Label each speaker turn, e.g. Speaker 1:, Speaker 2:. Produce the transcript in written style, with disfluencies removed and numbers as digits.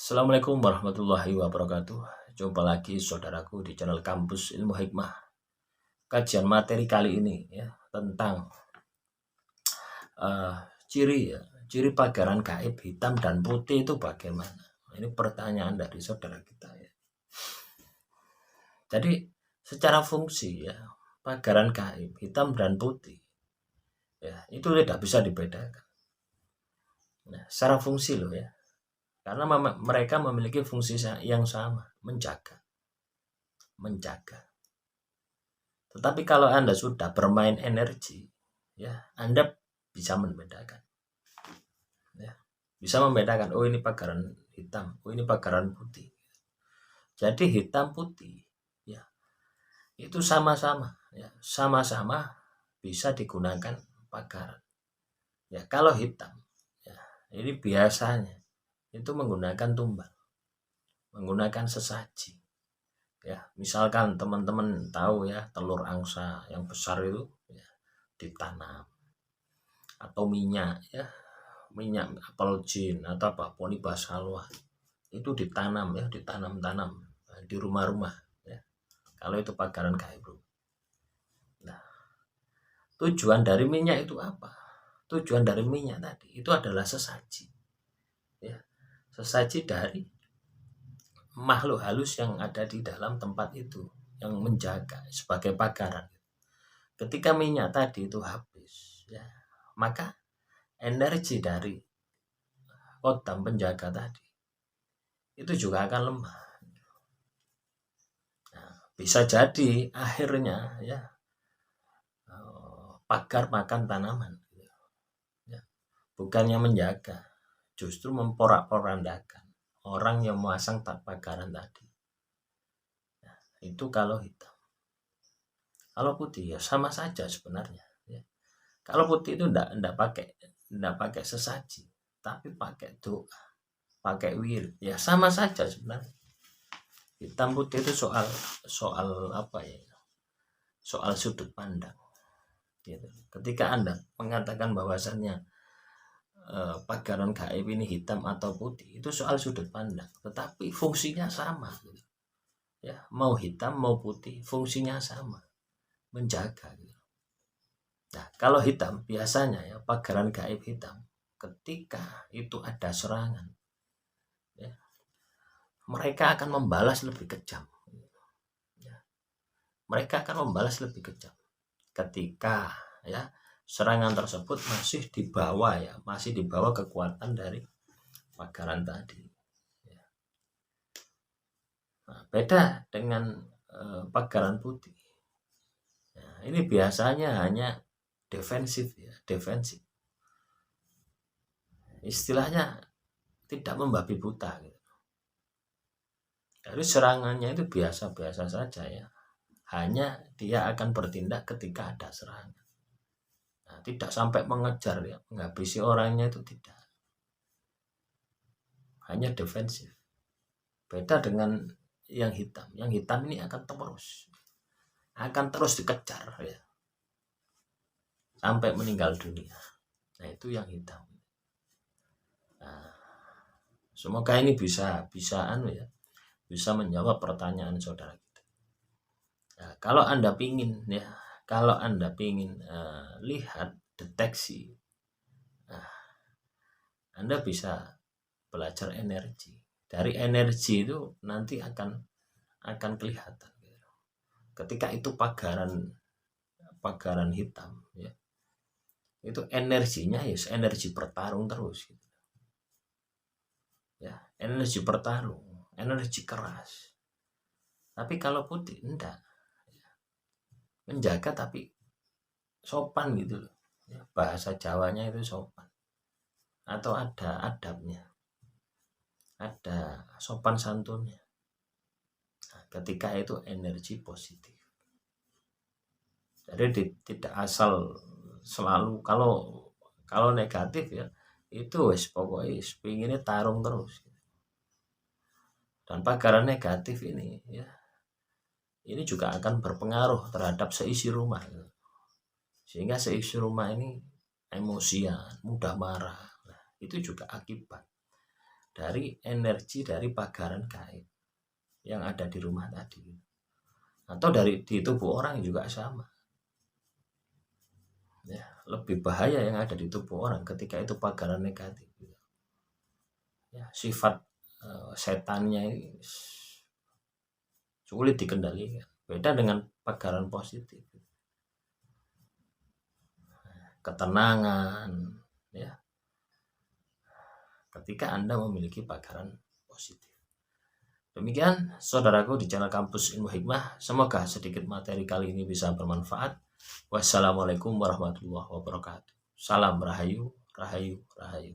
Speaker 1: Assalamualaikum warahmatullahi wabarakatuh. Jumpa lagi saudaraku di channel Kampus Ilmu Hikmah. Kajian materi kali ini ya tentang uh, ciri ya, ciri pagaran gaib hitam dan putih itu bagaimana? Ini pertanyaan dari saudara kita ya. Jadi secara fungsi ya, pagaran gaib hitam dan putih ya itu tidak bisa dibedakan. Nah, secara fungsi loh ya. Karena mereka memiliki fungsi yang sama, menjaga. Tetapi kalau Anda sudah bermain energi, ya Anda bisa membedakan. Ya, bisa membedakan, oh ini pagaran hitam, oh ini pagaran putih. Jadi hitam putih, ya itu sama-sama, ya sama-sama bisa digunakan pagaran. Ya kalau hitam, ya ini biasanya itu menggunakan tumbal, menggunakan sesaji. Ya misalkan teman-teman tahu ya telur angsa yang besar itu ya, ditanam, atau minyak ya, minyak apel jin atau apa ponibas halwa itu ditanam ya, ditanam-tanam di rumah-rumah ya, kalau itu pagaran gaib. Nah, tujuan dari minyak itu apa? Tujuan dari minyak tadi itu adalah sesaji ya, sesaji dari makhluk halus yang ada di dalam tempat itu, yang menjaga sebagai pagaran. Ketika minyak tadi itu habis ya, maka energi dari kodam penjaga tadi itu juga akan lemah. Nah, bisa jadi akhirnya ya pagar makan tanaman ya, bukannya menjaga, justru memporak-porandakan orang yang memasang pagaran tadi. Nah, itu kalau hitam. Kalau putih ya sama saja sebenarnya ya. Kalau putih itu enggak pakai sesaji, tapi pakai doa, pakai wirid, ya sama saja sebenarnya. Hitam putih itu soal apa ya? Soal sudut pandang. Gitu. Ketika Anda mengatakan bahwasannya pagaran gaib ini hitam atau putih, itu soal sudut pandang, tetapi fungsinya sama. Gitu. Ya, mau hitam mau putih, fungsinya sama, menjaga. Gitu. Nah, kalau hitam biasanya ya pagaran gaib hitam, ketika itu ada serangan, ya, mereka akan membalas lebih kejam. Ya, mereka akan membalas lebih kejam ketika ya serangan tersebut masih dibawa kekuatan dari pagaran tadi. Ya. Nah, beda dengan pagaran putih. Nah, ini biasanya hanya defensif ya, defensif. Istilahnya tidak membabi buta gitu. Jadi serangannya itu biasa-biasa saja ya. Hanya dia akan bertindak ketika ada serangan. Nah, tidak sampai mengejar ya, menghabisi orangnya itu tidak. Hanya defensif. Beda dengan yang hitam. Yang hitam ini akan terus dikejar ya, sampai meninggal dunia. Nah, itu yang hitam. Nah, semoga ini bisa ya, bisa menjawab pertanyaan saudara kita. Nah, kalau Anda pingin lihat deteksi, nah, Anda bisa belajar energi. Dari energi itu nanti akan kelihatan. Ketika itu pagaran hitam ya, itu energinya ya energi bertarung terus gitu. Ya, energi bertarung, energi keras. Tapi kalau putih enggak, ya, menjaga tapi sopan gitu loh ya, bahasa Jawanya itu sopan atau ada adabnya, ada sopan santunnya. Nah, ketika itu energi positif, jadi tidak asal selalu kalau negatif ya itu pokoknya pinginnya tarung terus. Dan pagaran negatif ini ya, ini juga akan berpengaruh terhadap seisi rumah, sehingga seisi rumah ini emosian, mudah marah. Nah, itu juga akibat dari energi dari pagaran gaib yang ada di rumah tadi, atau di tubuh orang juga sama. Ya, lebih bahaya yang ada di tubuh orang ketika itu pagaran negatif. Ya, sifat setannya ini sulit dikendalikan. Beda dengan pagaran positif, ketenangan, ya, ketika Anda memiliki pagaran positif. Demikian saudaraku di channel Kampus Ilmu Hikmah, semoga sedikit materi kali ini bisa bermanfaat. Wassalamualaikum warahmatullahi wabarakatuh. Salam rahayu, rahayu, rahayu.